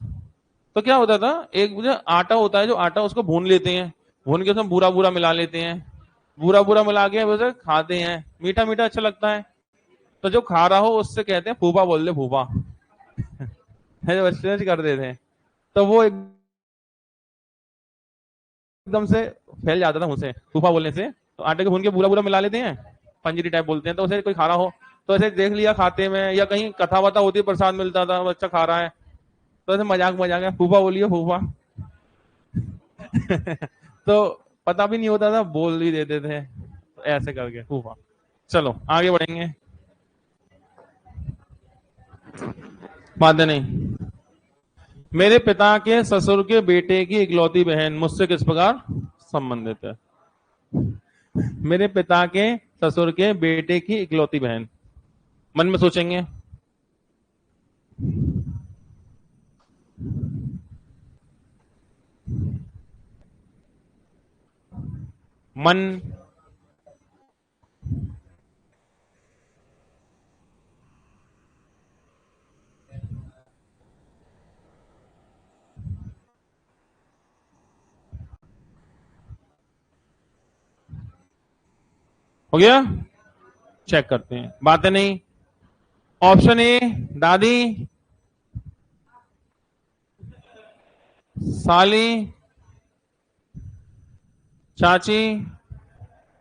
A: तो क्या होता था, एक मुझे आटा होता है, जो आटा उसको भून लेते हैं, भून के उसमें बूरा बूरा मिला लेते हैं, बूरा बूरा मिला के वैसे खाते हैं, मीठा मीठा अच्छा लगता है। तो जो खा रहा हो उससे कहते हैं फूफा, बोल दे फूफा। है बच्चे कर देते हैं, तो वो एकदम से फैल जाता था मुझसे फूफा बोलने से। तो आटे को भून के बूरा बूरा मिला लेते हैं, पंजीरी टाइप बोलते हैं, तो उसे कोई खा रहा हो तो ऐसे देख लिया खाते में, या कहीं कथा वथा होती, प्रसाद मिलता था, बच्चा खा रहा है तो ऐसे मजाक मजाक है, फूफा बोलिए फूफा। तो पता भी नहीं होता था, बोल भी देते थे ऐसे करके फूफा। चलो आगे बढ़ेंगे, बातें नहीं। मेरे पिता के ससुर के बेटे की इकलौती बहन मुझसे किस प्रकार संबंधित है? मेरे पिता के ससुर के बेटे की इकलौती बहन, मन में सोचेंगे। मन, हो गया? चेक करते हैं, बातें नहीं। ऑप्शन ए दादी, साली, चाची,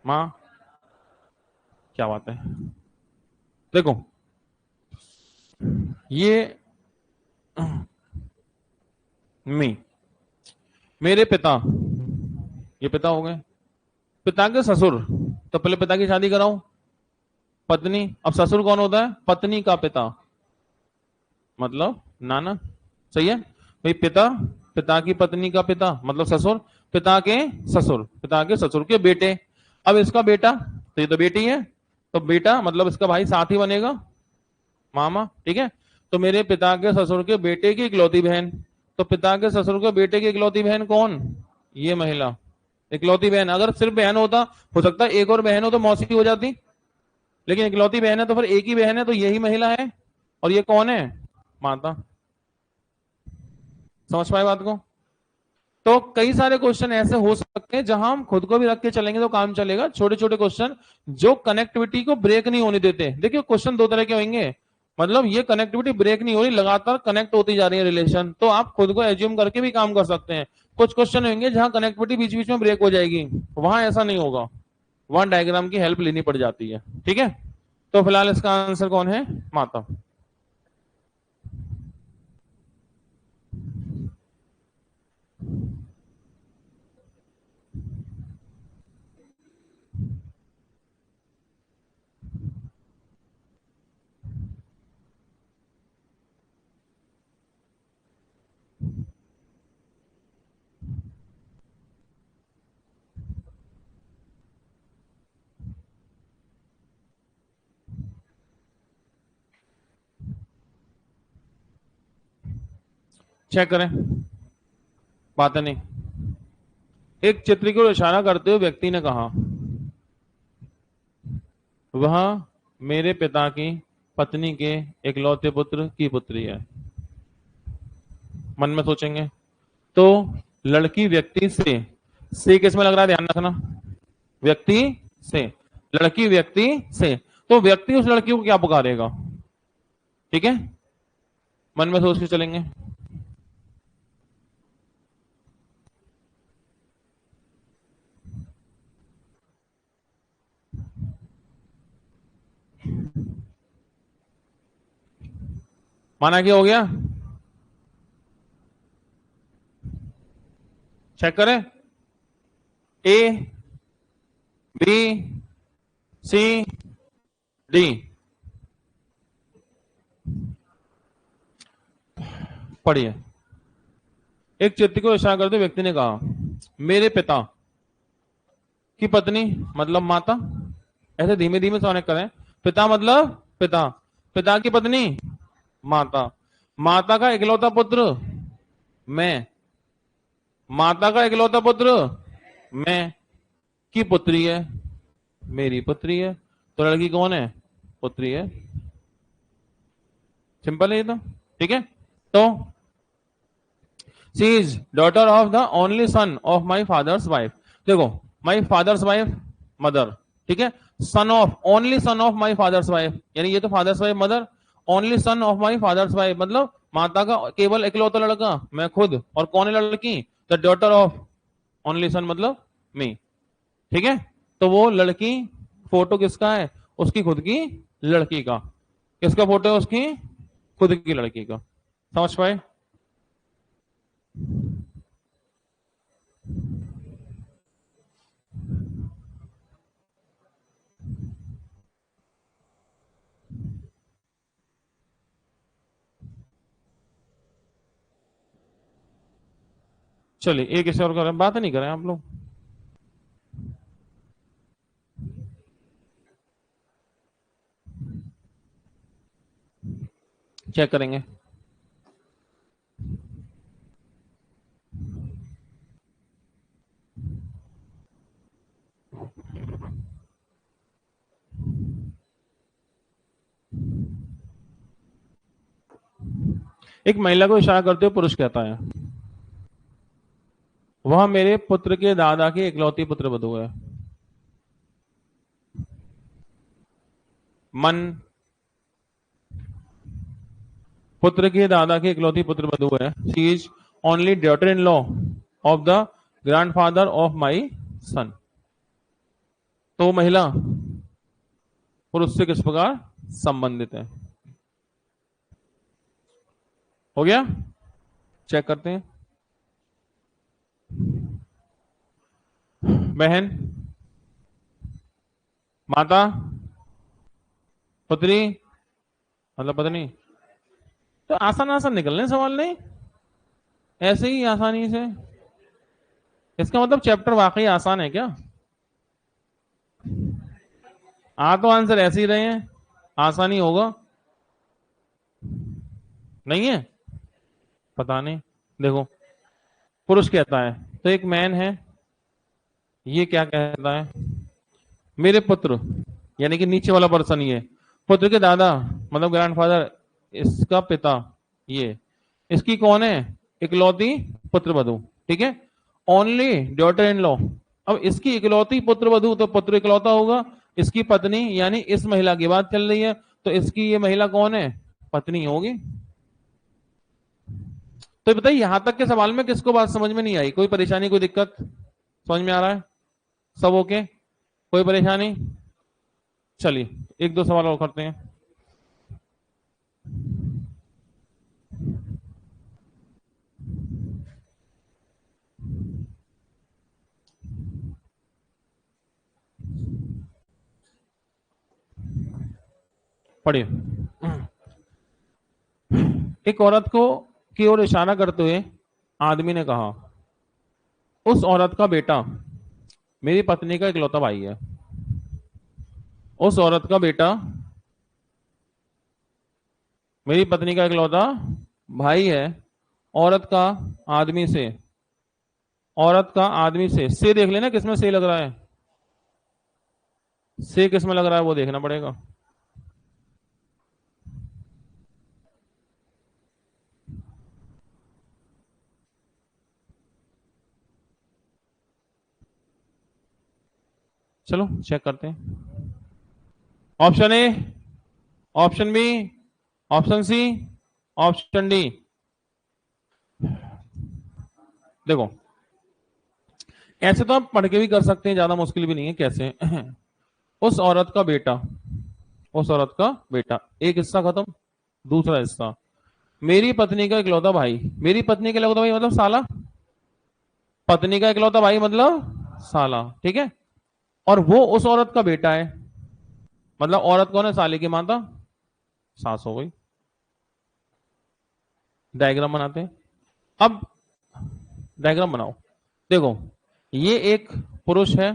A: माँ। क्या बात है? देखो ये मी, मेरे पिता, ये पिता हो गए, पिता के ससुर, तो पहले पिता की शादी कराओ, पत्नी, अब ससुर कौन होता है? पत्नी का पिता, मतलब नाना। सही है भाई, पिता, पिता की पत्नी का पिता मतलब ससुर, पिता के ससुर, पिता के ससुर के बेटे। अब इसका बेटा, तो ये तो बेटी है, तो बेटा मतलब इसका भाई साथ ही बनेगा, मामा। ठीक है, तो मेरे पिता के ससुर के बेटे की इकलौती बहन, तो पिता के ससुर के बेटे की इकलौती बहन कौन? ये महिला, इकलौती बहन। अगर सिर्फ बहन होता, हो सकता है एक और बहन हो तो मौसी हो जाती, लेकिन इकलौती बहन है तो फिर एक ही बहन है, तो यही महिला है, और ये कौन है? माता। समझ पाए बात को? तो कई सारे क्वेश्चन ऐसे हो सकते हैं जहां हम खुद को भी रख के चलेंगे तो काम चलेगा, छोटे छोटे क्वेश्चन जो कनेक्टिविटी को ब्रेक नहीं होने देते। देखिए क्वेश्चन दो तरह के होंगे, मतलब ये कनेक्टिविटी ब्रेक नहीं हो रही, लगातार कनेक्ट होती जा रही है रिलेशन, तो आप खुद को एज्यूम करके भी काम कर सकते हैं। कुछ क्वेश्चन होंगे जहां कनेक्टिविटी बीच बीच में ब्रेक हो जाएगी, वहां ऐसा नहीं होगा, वहां डायग्राम की हेल्प लेनी पड़ जाती है। ठीक है, तो फिलहाल इसका आंसर कौन है? माता। चेक करें, बातें नहीं। एक चित्र की ओर इशारा करते हुए व्यक्ति ने कहा, वह मेरे पिता की पत्नी के इकलौते पुत्र की पुत्री है। मन में सोचेंगे। तो लड़की व्यक्ति से किस में लग रहा है, ध्यान रखना, व्यक्ति से, लड़की व्यक्ति से, तो व्यक्ति उस लड़की को क्या पुकारेगा? ठीक है, मन में सोच के चलेंगे। माना क्या हो गया? चेक करें। ए, बी, सी, डी। पढ़िए। एक चिट्ठी को इशारा करते व्यक्ति ने कहा, मेरे पिता की पत्नी मतलब माता, ऐसे धीमे धीमे से कनेक्ट करें। पिता मतलब पिता, पिता की पत्नी माता, माता का इकलौता पुत्र मैं, माता का इकलौता पुत्र मैं, की पुत्री है, मेरी पुत्री है, तो लड़की कौन है? पुत्री है। सिंपल है ये तो। ठीक है, तो she is daughter of the only son of my father's wife. देखो, माई फादर्स वाइफ मदर, ठीक है, son of, only son of my father's wife, यानी ये तो father's wife mother, only son of my father's wife मतलब माता का केवल इकलौता लड़का मैं खुद, और कौन है लड़की? द डॉटर ऑफ ओनली सन मतलब मी। ठीक है, तो वो लड़की, फोटो किसका है? उसकी खुद की लड़की का। किसका फोटो है? उसकी खुद की लड़की का। समझ पाए? चलिए एक इसे और करें, बात नहीं करें आप लोग। चेक करेंगे। एक महिला को इशारा करते हुए पुरुष कहता है, वह मेरे पुत्र के दादा की इकलौती पुत्र वधू है। मन, पुत्र के दादा की इकलौती पुत्र वधू है। She is only daughter in law of the grandfather of my son. तो महिला पुरुष से किस प्रकार संबंधित है? हो गया? चेक करते हैं। बहन, माता, पुत्री मतलब पत्नी। तो आसान आसान निकलने सवाल नहीं, ऐसे ही आसानी से। इसका मतलब चैप्टर वाकई आसान है क्या? तो आंसर ऐसे ही रहे हैं, आसानी होगा। नहीं है? पता नहीं। देखो, पुरुष कहता है, तो एक मैन है, ये क्या कहता है? मेरे पुत्र, यानी कि नीचे वाला पर्सन, ये पुत्र के दादा मतलब ग्रैंडफादर, इसका पिता ये, इसकी कौन है? इकलौती पुत्र वधू। ठीक है, ओनली डॉटर इन लॉ। अब इसकी इकलौती पुत्र वधू, तो पुत्र इकलौता होगा, इसकी पत्नी, यानी इस महिला की बात चल रही है, तो इसकी ये महिला कौन है? पत्नी होगी। तो बताइए, यहां तक के सवाल में किसको बात समझ में नहीं आई? कोई परेशानी, कोई दिक्कत? समझ में आ रहा है? सब ओके? कोई परेशानी? चलिए एक दो सवाल और करते हैं। पढ़िए। एक औरत को की ओर इशारा करते हुए आदमी ने कहा, उस औरत का बेटा मेरी पत्नी का इकलौता भाई है। उस औरत का बेटा मेरी पत्नी का इकलौता भाई है। औरत का आदमी से, औरत का आदमी से देख लेना किसमें से लग रहा है, से किसमें लग रहा है वो देखना पड़ेगा। चलो चेक करते हैं। Option A, option B, option C, option D. देखो, ऐसे तो आप पढ़ के भी कर सकते हैं, ज्यादा मुश्किल भी नहीं है। कैसे? उस औरत का बेटा, उस औरत का बेटा, एक हिस्सा खत्म। दूसरा हिस्सा, मेरी पत्नी का इकलौता भाई। मेरी पत्नी का इकलौता भाई मतलब साला, पत्नी का इकलौता भाई मतलब साला, ठीक है। और वो उस औरत का बेटा है, मतलब औरत कौन है? साले की माता, सास हो गई। डायग्राम बनाते हैं। अब डायग्राम बनाओ। देखो, ये एक पुरुष है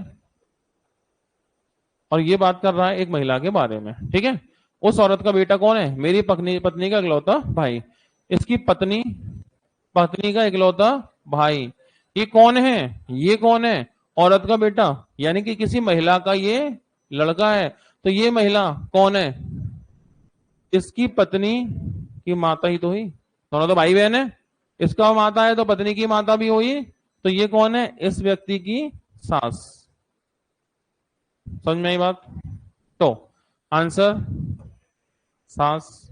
A: और ये बात कर रहा है एक महिला के बारे में, ठीक है। उस औरत का बेटा कौन है? मेरी पत्नी, पत्नी का इकलौता भाई। इसकी पत्नी, पत्नी का इकलौता भाई। ये कौन है? ये कौन है? औरत का बेटा, यानी कि किसी महिला का ये लड़का है। तो ये महिला कौन है? इसकी पत्नी की माता ही तो हुई। दोनों तो भाई बहन है। इसका माता है तो पत्नी की माता भी हुई। तो ये कौन है? इस व्यक्ति की सास। समझ में आई बात? तो आंसर सास।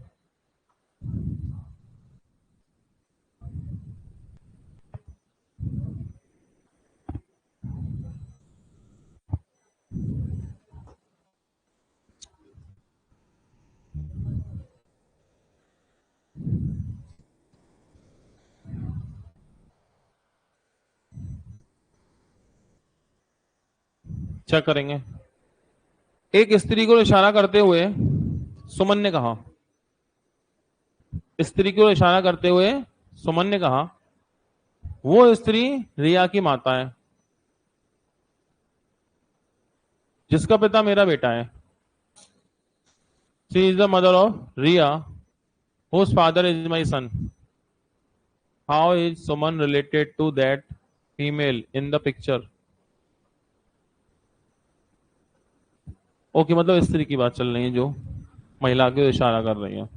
A: चेक करेंगे। एक स्त्री को इशारा करते हुए सुमन ने कहा, स्त्री को इशारा करते हुए सुमन ने कहा, वो स्त्री रिया की माता है जिसका पिता मेरा बेटा है। She is the mother of Riya whose father is my son. How is Suman related to that female in the picture? Okay, मतलब स्त्री की बात चल रही है जो महिला को इशारा कर रही है।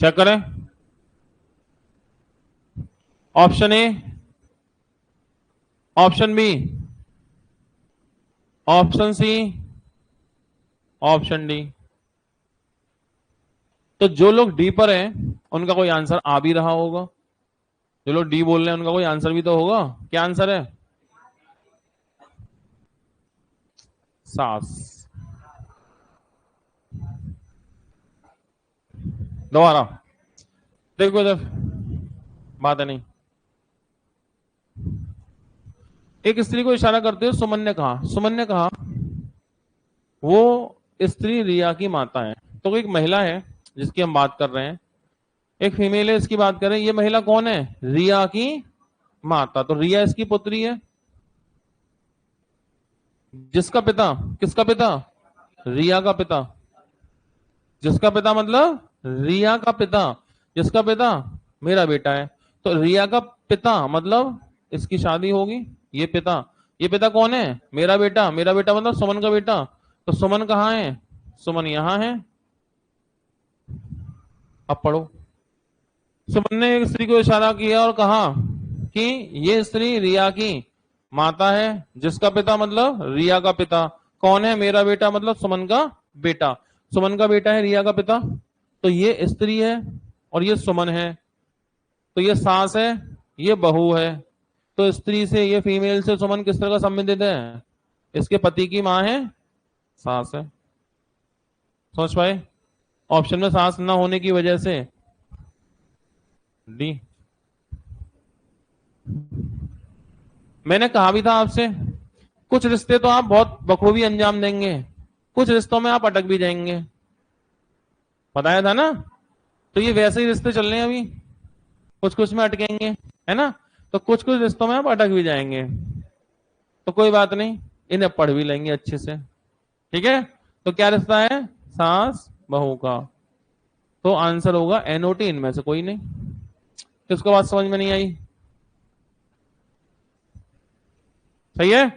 A: चेक करें। Option A, option B, option C, option D. तो जो लोग डी पर हैं उनका कोई आंसर आ भी रहा होगा। जो लोग डी बोल रहे हैं उनका कोई आंसर भी तो होगा। क्या आंसर है? सास। दोबारा देखो इधर, बात है नहीं। एक स्त्री को इशारा करते हुए सुमन ने कहा, सुमन ने कहा वो स्त्री रिया की माता है। तो एक महिला है जिसकी हम बात कर रहे हैं, एक फीमेल है इसकी बात कर रहे हैं। ये महिला कौन है? रिया की माता। तो रिया इसकी पुत्री है जिसका पिता, किसका पिता? रिया का पिता। जिसका पिता मतलब रिया का पिता, जिसका पिता मेरा बेटा है। तो रिया का पिता मतलब इसकी शादी होगी। ये पिता, ये पिता कौन है? मेरा बेटा। मेरा बेटा मतलब सुमन का बेटा। तो सुमन कहाँ है? सुमन यहां है। अब पढ़ो। सुमन ने एक स्त्री को इशारा किया और कहा कि ये स्त्री रिया की माता है जिसका पिता मतलब रिया का पिता कौन है? मेरा बेटा मतलब सुमन का बेटा। सुमन का बेटा है रिया का पिता। तो ये स्त्री है और ये सुमन है। तो ये सास है, ये बहू है। तो स्त्री से, ये फीमेल से सुमन किस तरह का संबंधित है? इसके पति की मां है, सास है। समझ पाए? ऑप्शन में सास ना होने की वजह से डी। मैंने कहा भी था आपसे, कुछ रिश्ते तो आप बहुत बखूबी अंजाम देंगे, कुछ रिश्तों में आप अटक भी जाएंगे। बताया था ना? तो ये वैसे ही रिश्ते चल रहे हैं अभी, कुछ कुछ में अटकेंगे, है ना? तो कुछ कुछ रिश्तों में आप अटक भी जाएंगे। तो कोई बात नहीं, इन्हें पढ़ भी लेंगे अच्छे से। ठीक है, तो क्या रिश्ता है, सास बहू का। तो आंसर होगा एनओटी, इनमें से कोई नहीं। किसको बात समझ में नहीं आई? सही है।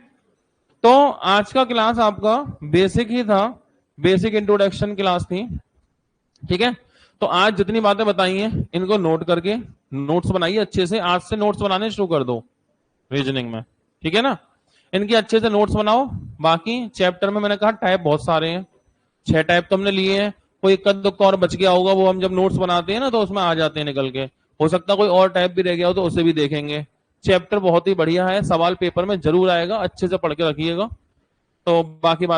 A: तो आज का क्लास आपका बेसिक ही था, बेसिक इंट्रोडक्शन क्लास थी। ठीक है, तो आज जितनी बातें बताई हैं इनको नोट करके नोट्स बनाइए अच्छे से। आज से नोट्स बनाने शुरू कर दो रीजनिंग में, ठीक है ना। इनकी अच्छे से नोट्स बनाओ। बाकी चैप्टर में मैंने कहा टाइप बहुत सारे हैं, 6 टाइप तो हमने लिए हैं। कोई इक्का दुक्का और बच गया होगा, वो हम जब नोट्स बनाते हैं ना तो उसमें आ जाते हैं निकल के। हो सकता है कोई और टाइप भी रह गया हो तो उसे भी देखेंगे। चैप्टर बहुत ही बढ़िया है, सवाल पेपर में जरूर आएगा, अच्छे से पढ़ के रखिएगा। तो बाकी बात